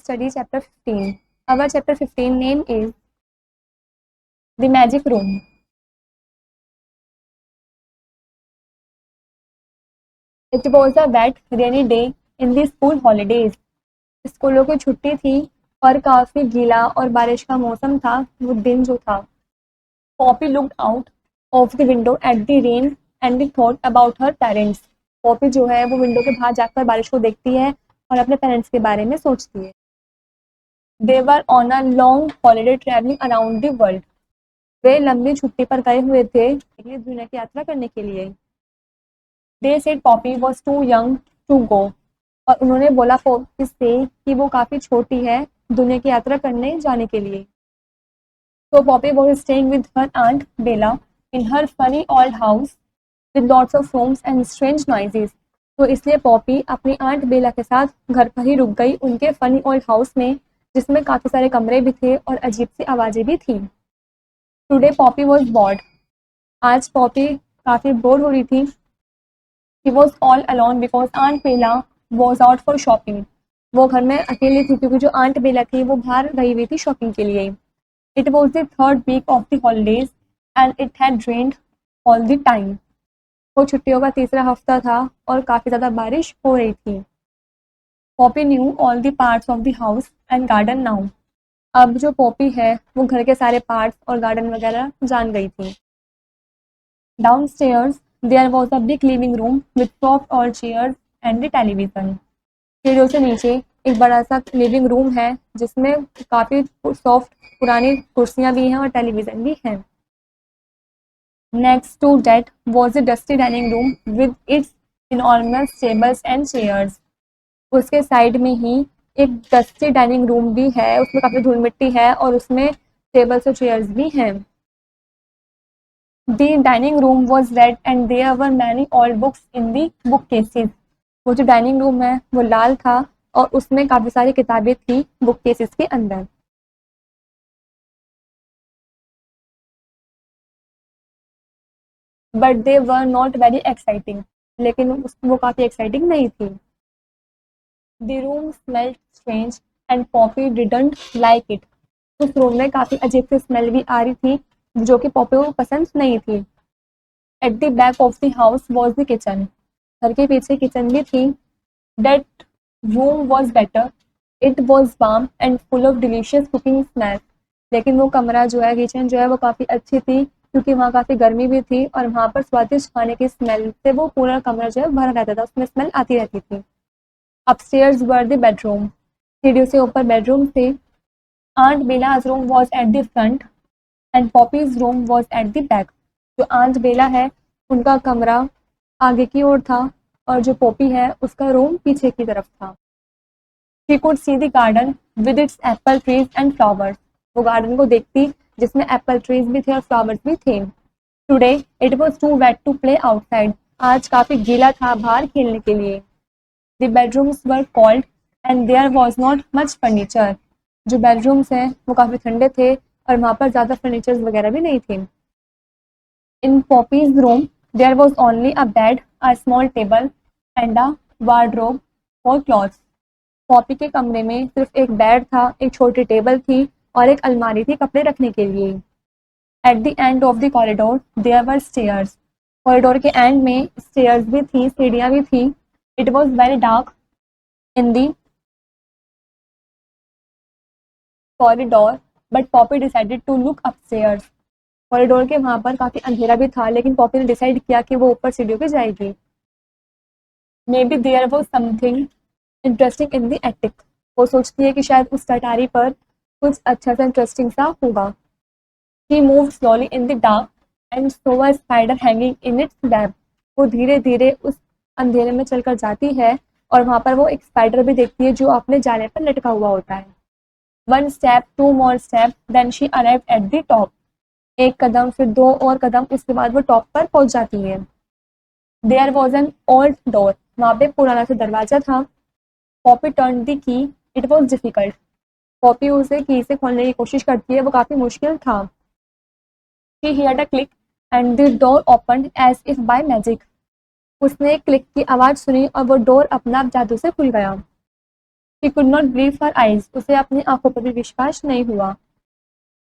study chapter 15. Our chapter 15 name is The Magic Room. It was a wet, rainy day in the school holidays. स्कूलों की छुट्टी थी और काफी गीला और बारिश का मौसम था वो दिन जो था. Poppy looked out of the window at the rain and thought about her parents. Poppy जो है वो विंडो के बाहर जाकर बारिश को देखती है और अपने पेरेंट्स के बारे में सोचती है. They were on a long holiday traveling around the world. वे लंबी छुट्टी पर गए हुए थे दुनिया की यात्रा करने के लिए. They said Poppy was too young to go. और उन्होंने बोला पॉपी से कि वो काफ़ी छोटी है दुनिया की यात्रा करने जाने के लिए. So Poppy was staying with her aunt Bella in her funny old house with lots of rooms and strange noises. तो इसलिए पॉपी अपनी आंट बेला के साथ घर पर ही रुक गई उनके फनी ओल्ड हाउस में जिसमें काफ़ी सारे कमरे भी थे और अजीब सी आवाज़ें भी थी. Today Poppy was bored. आज पॉपी काफ़ी बोर हो रही थी. She was all alone because Aunt Bella was out for shopping. वो घर में अकेली थी क्योंकि जो आंट बेला थी वो बाहर गई हुई थी शॉपिंग के लिए. It was the third week of the holidays and it had rained all the time. वो छुट्टियों का तीसरा हफ्ता था और काफ़ी ज़्यादा बारिश हो रही थी. Poppy knew all the parts of the house and garden now. अब जो पॉपी है वो घर के सारे पार्ट्स और गार्डन वगैरह जान गई थी. Downstairs there was a big living room with soft old chairs and the television. सीढ़ियों से नीचे एक बड़ा सा लिविंग रूम है जिसमें काफ़ी सॉफ्ट पुरानी कुर्सियां भी हैं और टेलीविज़न भी है. Next to that was a dusty dining room with its enormous tables and chairs. उसके साइड में ही एक डस्टी डाइनिंग रूम भी है उसमें काफ़ी धूल मिट्टी है और उसमें टेबल्स और चेयर्स भी हैं. The dining room was red and there were many old books in the bookcases. वो जो डाइनिंग रूम है वो लाल था और उसमें काफ़ी सारी किताबें थी बुक केसेस के अंदर. But they were not very exciting. लेकिन वो काफ़ी एक्साइटिंग नहीं थी. The room smelled strange and Poppy didn't like it. उस रूम में काफ़ी अजीब सी स्मेल भी आ रही थी जो कि पॉपी को पसंद नहीं थी. At the back of the house was the kitchen. घर के पीछे किचन भी थी. That room was better. It was warm and full of delicious cooking snacks. लेकिन वो कमरा जो है किचन जो है वो काफ़ी अच्छी थी क्योंकि वहाँ काफ़ी गर्मी भी थी और वहाँ पर स्वादिष्ट खाने की स्मेल से वो पूरा कमरा जो है भरा रहता था उसमें स्मेल आती रहती थी. Upstairs were the bedroom. सीढ़ियों से ऊपर बेडरूम थे. Aunt Bella's room was at the front and Poppy's room was at the back. जो आंट बेला है उनका कमरा आगे की ओर था और जो पॉपी है उसका रूम पीछे की तरफ था. She could see the garden with its apple trees and flowers. वो गार्डन को देखती जिसमें एप्पल ट्रीज भी थे और फ्लावर्स भी थे. Today it was too wet to play outside. आज काफ़ी गीला था बाहर खेलने के लिए. The bedrooms were cold and there was not much furniture. जो बेडरूम्स हैं वो काफ़ी ठंडे थे और वहाँ पर ज़्यादा फर्नीचर्स वगैरह भी नहीं थे. In Poppy's room there was only a bed, a small table and a wardrobe for clothes. Poppy के कमरे में सिर्फ एक बेड था, एक छोटी टेबल थी और एक अलमारी थी कपड़े रखने के लिए. At the end of the corridor there were stairs. Corridor के एंड में स्टेयर्स भी थी, सीढ़ियाँ भी थी. It was very dark in the corridor, but Poppy decided to look upstairs. Corridor के वहाँ पर काफ़ी अंधेरा भी था लेकिन पॉपी ने डिसाइड किया कि वो ऊपर सीढ़ियों पे जाएगी. Maybe there was something interesting in the attic. वो सोचती है कि शायद उस कटारी पर कुछ अच्छा सा इंटरेस्टिंग सा होगा. She moved slowly in the dark and saw a spider hanging in its web. वो धीरे धीरे उस अंधेरे में चलकर जाती है और वहाँ पर वो एक स्पाइडर भी देखती है जो अपने जाले पर लटका हुआ होता है. One step, two more steps, then she arrived at the top. एक कदम फिर दो और कदम उसके बाद वो टॉप पर पहुँच जाती है. There was an old door. वहाँ पे पुराना सा दरवाजा था. Poppy turned the key. It was difficult. Poppy उसे की से खोलने की कोशिश करती है वो काफ़ी मुश्किल था. She heard a click and the door opened as if by magic. उसने क्लिक की आवाज़ सुनी और वो डोर अपना आप जादू से खुल गया. She could not believe her eyes. उसे अपनी आंखों पर भी विश्वास नहीं हुआ.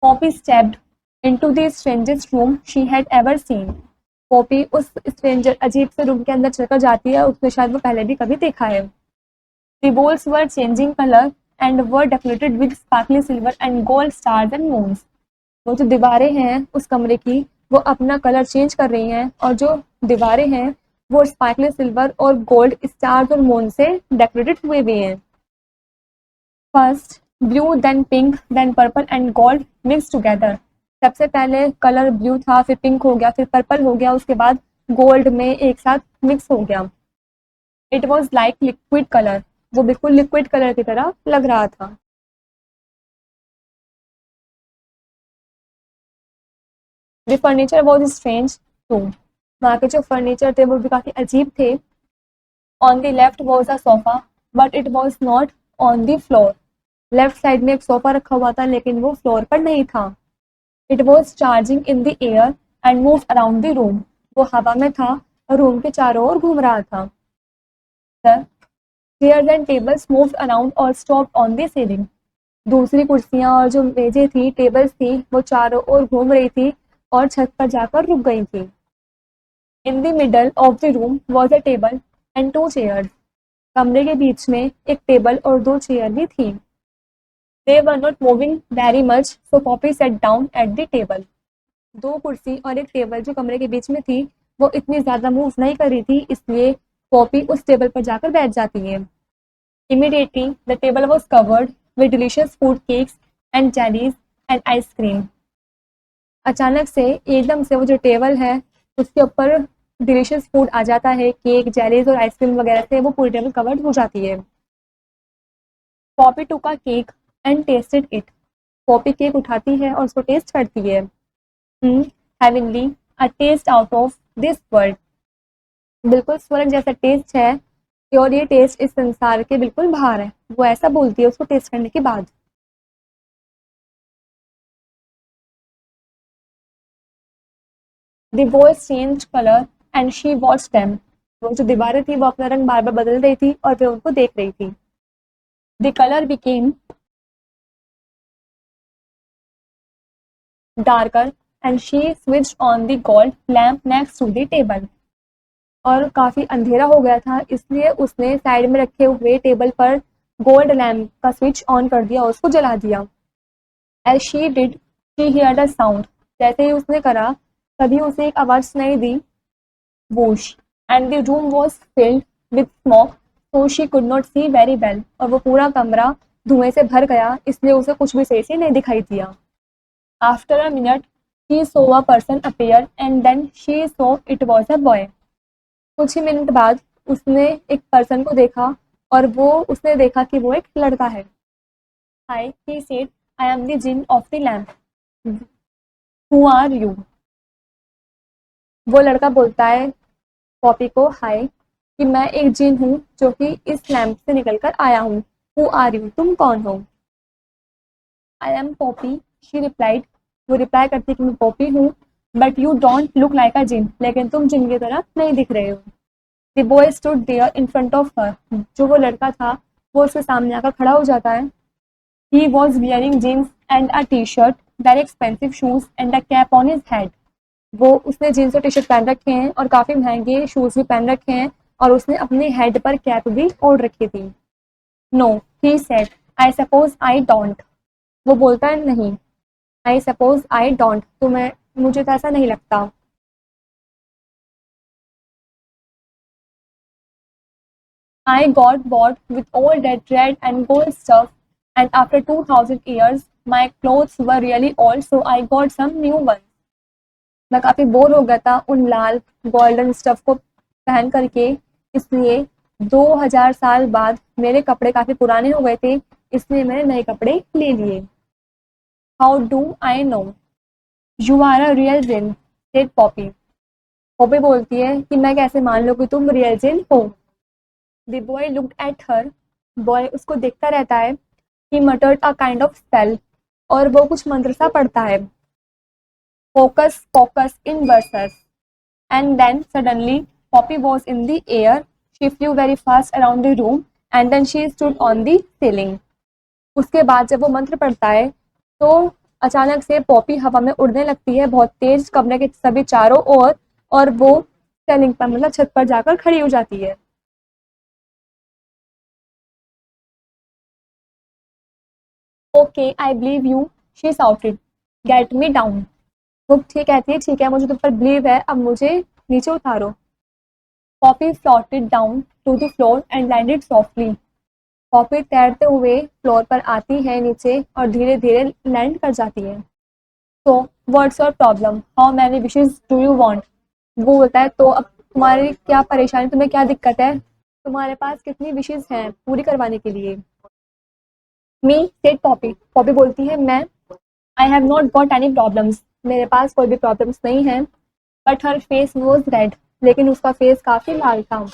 Poppy stepped into the strangest room she had ever seen. Poppy उस स्ट्रेंजर अजीब से रूम के अंदर चलकर जाती है, उसने शायद वो पहले भी कभी देखा है. The walls were changing color and were decorated with sparkling silver and gold stars and moons. वो जो दीवारें हैं उस कमरे की वो अपना कलर चेंज कर रही हैं और जो दीवारें हैं वो स्पार्कलिंग सिल्वर और गोल्ड स्टार्स और मून से डेकोरेटेड हुए हुए हैं. First blue, then pink, then purple and gold mix together. सबसे पहले कलर ब्लू था, फिर पिंक हो गया, फिर पर्पल हो गया, उसके बाद गोल्ड में एक साथ मिक्स हो गया. It was like liquid colour. वो बिल्कुल लिक्विड कलर की तरह लग रहा था. The furniture was strange too. वहाँ के जो फर्नीचर थे वो भी काफ़ी अजीब थे. On the left was a sofa but it was not on the floor. Left side में एक सोफा रखा हुआ था लेकिन वो फ्लोर पर नहीं था. It was charging in the air and move around the room. वो हवा में था और रूम के चारों ओर घूम रहा था. Chairs and tables moved around और स्टॉप्ड ऑन द सीलिंग. दूसरी कुर्सियां और जो मेजें थी, टेबल्स थी, वो चारों ओर घूम रही थी और छत पर जाकर रुक गई थी. In the middle of the room was a table and two chairs. कमरे के बीच में एक टेबल और दो चेयर भी थी. They were not moving very much so Poppy sat down at the table. दो कुर्सी और एक टेबल जो कमरे के बीच में थी वो इतनी ज़्यादा मूव नहीं कर रही थी, इसलिए पॉपी उस टेबल पर जाकर बैठ जाती है. Immediately the table was covered with delicious food, cakes and jellies and ice cream. अचानक से एकदम से वो जो टेबल है उसके ऊपर डिलीशियस फूड आ जाता है, केक, जेलीज और आइसक्रीम वगैरह से वो पूरी टेबल कवर्ड हो जाती है. Poppy took cake and tasted it. Poppy cake उठाती है और उसको टेस्ट करती है. Heavenly, a taste out of this world. बिल्कुल स्वर्ग जैसा टेस्ट है और ये टेस्ट इस संसार के बिल्कुल बाहर है. वो ऐसा बोलती है उसको टेस्ट करने के बाद. The walls change colour and she watched them. वो जो दीवारें थी वो अपना रंग बार बार बदल रही थी और वे उनको देख रही थी. The colour became darker and she switched on the gold lamp next to the table. और काफ़ी अंधेरा हो गया था इसलिए उसने साइड में रखे हुए टेबल पर गोल्ड लैम्प का स्विच ऑन कर दिया और उसको जला दिया. As she did she heard a sound. जैसे ही उसने करा तभी उसे एक आवाज़ सुनाई दी. Whoosh, and the room was filled with smoke so she could not see very well. और वो पूरा कमरा धुएं से भर गया इसलिए उसे कुछ भी सही से नहीं दिखाई दिया. After a minute she saw a person appear and then she saw it was a boy. कुछ ही मिनट बाद उसने एक पर्सन को देखा और वो उसने देखा कि वो एक लड़का है. Hi, he said, I am the djinn of the lamp. Who are you. वो लड़का बोलता है पॉपी को हाय कि मैं एक जिन हूँ जो कि इस लैम्प से निकल कर आया हूँ. हु आर यू, तुम कौन हो. I am Poppy, she replied. वो रिप्लाई करती कि मैं पॉपी हूँ. But you don't look like a djinn. लेकिन तुम जिन की तरह नहीं दिख रहे हो. The boy stood there in front of her. जो वो लड़का था वो उसके सामने आकर खड़ा हो जाता है. He was wearing jeans and a T shirt, very expensive shoes and a cap on his head. वो उसने जीन्स और टी शर्ट पहन रखे हैं और काफ़ी महंगे शूज़ भी पहन रखे हैं और उसने अपने हेड पर कैप भी ओढ़ रखी थी. No, he said, I suppose I don't. वो बोलता है नहीं, आई सपोज आई डोंट, तो मैं मुझे तो ऐसा नहीं लगता. I got bored with all that red and gold stuff, and after 2000 years, my clothes were really old, so I got some new ones. मैं काफ़ी बोर हो गया था उन लाल गोल्डन स्टफ को पहन करके, इसलिए 2000 साल बाद मेरे कपड़े काफ़ी पुराने हो गए थे, इसलिए मैंने नए कपड़े ले लिए. How do I know. You are a real jinn, said Poppy. Poppy बोलती है कि मैं कैसे मान लूँ कि तुम रियल जिन हो. The boy looked at her. Boy उसको देखता रहता है. He muttered a kind of spell. और वो कुछ मंत्र सा पढ़ता है. Focus focus in verses. And then suddenly Poppy was in the air. She flew very fast around the room and then she stood on the ceiling. उसके बाद जब वो मंत्र पढ़ता है तो अचानक से पॉपी हवा में उड़ने लगती है बहुत तेज कमरे के सभी चारों ओर, और वो सीलिंग पर मतलब छत पर जाकर खड़ी हो जाती है। Okay I believe you, she shouted, get me down. वो ठीक कहती है, ठीक है मुझे तुम पर बिलीव है, अब मुझे नीचे उतारो। Poppy floated down to the floor and landed softly. Poppy तैरते हुए फ्लोर पर आती है नीचे और धीरे धीरे लैंड कर जाती है। तो what's your problem, how many wishes do you want. वो बोलता है तो अब तुम्हारी क्या परेशानी, तुम्हें क्या दिक्कत है, तुम्हारे पास कितनी विशेस हैं पूरी करवाने के लिए। मी सेड पॉपी, पॉपी बोलती है मैं, I have not got any problems, मेरे पास कोई भी प्रॉब्लम्स नहीं है। But her face was red, लेकिन उसका फेस काफी लाल था।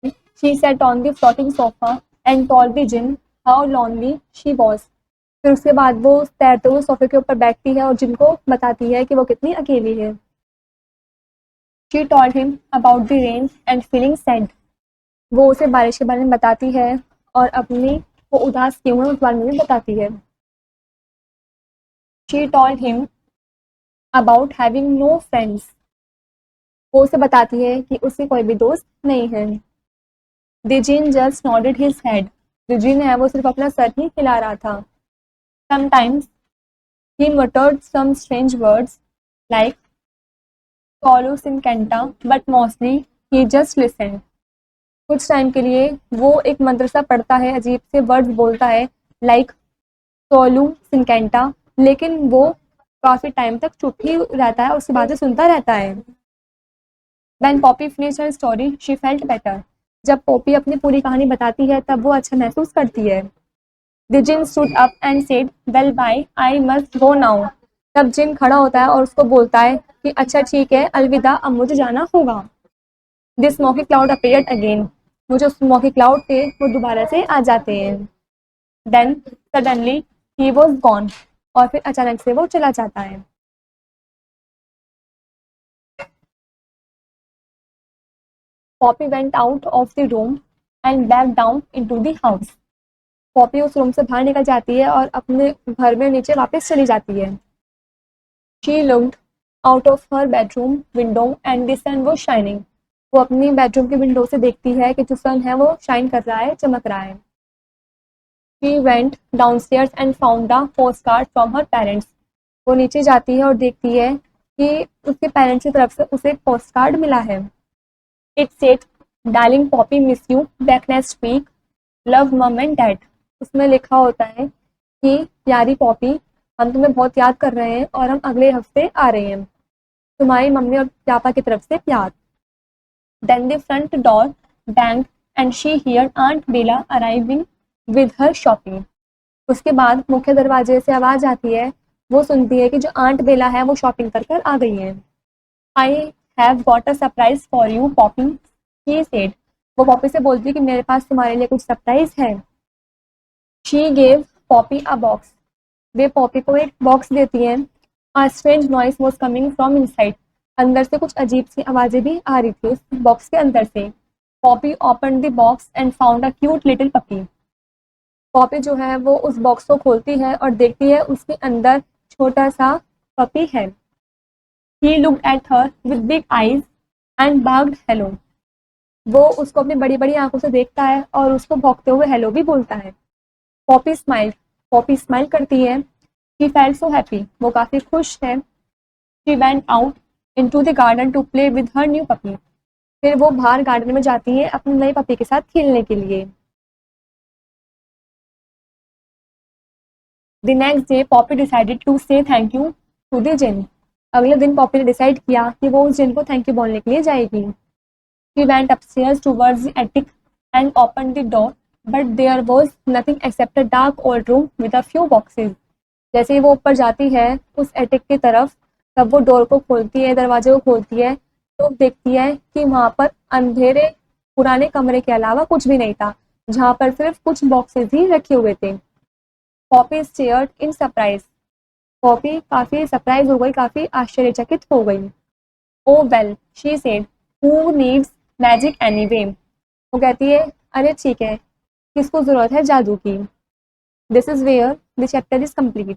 She sat on the floating sofa and told the jinn how lonely she was. फिर उसके बाद वो तैरते हुए सोफे के ऊपर बैठती है और जिनको बताती है कि वो कितनी अकेली है। She told him about the rain and feeling sad. वो उसे बारिश के बारे में बताती है और अपनी वो उदास क्यों है उस बारे में भी बताती है। She told him about having no friends. वो उसे बताती है कि उसके कोई भी दोस्त नहीं है। The djinn just nodded his head. The djinn है वो सिर्फ अपना सर ही हिला रहा था। Sometimes he muttered some strange words like कॉलूस इन कैंटा, but mostly he just listen. कुछ टाइम के लिए वो एक मंत्र सा पढ़ता है, अजीब से वर्ड्स बोलता है लाइक सोलू सिंकेंटा, लेकिन वो काफी टाइम तक चुप ही रहता है, उसकी बातें सुनता रहता है। When Poppy finished her story, she felt better. जब पॉपी अपनी पूरी कहानी बताती है तब वो अच्छा महसूस करती है। The Jin stood up and said, "Well, bye, I must go now." तब जिन खड़ा होता है और उसको बोलता है कि अच्छा ठीक है, अलविदा, अब मुझे जाना होगा। The smoky cloud appeared again. वो जो स्मोकी क्लाउड थे वो दोबारा से आ जाते हैं। Then suddenly he was gone. और फिर अचानक से वो चला जाता है। Poppy went out of the room and back down into the house. Poppy उस रूम से बाहर निकल जाती है और अपने घर में नीचे वापस चली जाती है। She looked out of her bedroom window and the sun was shining. वो अपनी बेडरूम की विंडो से देखती है कि जो सन है वो शाइन कर रहा है, चमक रहा है। She went downstairs and found a post card from her parents. वो नीचे जाती है और देखती है कि उसके पेरेंट्स की तरफ से उसे एक पोस्ट कार्ड मिला है। It said, darling Poppy miss you back next week, love mum and dad. उसमें लिखा होता है कि प्यारी पॉपी, हम तुम्हें बहुत याद कर रहे हैं और हम अगले हफ्ते आ रहे हैं, तुम्हारी मम्मी और पापा की तरफ से प्यार। Then the front door bang and she hear aunt Bella arriving with her shopping. उसके बाद मुख्य दरवाजे से आवाज आती है, वो सुनती है कि जो आंट बेला है वो शॉपिंग कर कर आ गई है। I have got a surprise for you Poppy, she said. वो पॉपी से बोलती है कि मेरे पास तुम्हारे लिए कुछ सरप्राइज है। She gave Poppy a box. Way Poppy को एक बॉक्स देती हैं। A strange noise was coming from inside. अंदर से कुछ अजीब सी आवाजें भी आ रही थी उस बॉक्स के अंदर से। Poppy open the box and found a cute little puppy. Poppy जो है वो उस बॉक्स को खोलती है और देखती है उसके अंदर छोटा सा पपी है। He looked at her with big eyes and barked hello. वो उसको अपनी बड़ी बड़ी आंखों से देखता है और उसको भौंकते हुए हेलो भी बोलता है। Poppy smiled. पॉपी स्माइल करती है। शी फेल्ट सो हैप्पी, वो काफी खुश है। She went out into the garden to play with her new puppy. फिर वो बाहर गार्डन में जाती है अपने नए पपी के साथ खेलने के लिए। The next day Poppy decided to say thank you to the jinn. अगले दिन पॉपी ने डिसाइड किया कि वो उस जिन को थैंक यू बोलने के लिए जाएगी। She went upstairs towards the attic and open the door, but there was nothing except a dark old room with a few boxes. जैसे ही वो ऊपर जाती है उस एटिक की तरफ, तब वो डोर को खोलती है, दरवाजे को खोलती है, तो देखती है कि वहां पर अंधेरे पुराने कमरे के अलावा कुछ भी नहीं था, जहां पर सिर्फ कुछ बॉक्सेस ही रखे हुए थे। Poppy stared in surprise. Poppy काफी सरप्राइज हो गई, काफी आश्चर्यचकित हो गई। Oh well, she said, who needs magic anyway. वो कहती है, अरे ठीक है, किसको ज़रूरत है जादू की। This is where the chapter is complete.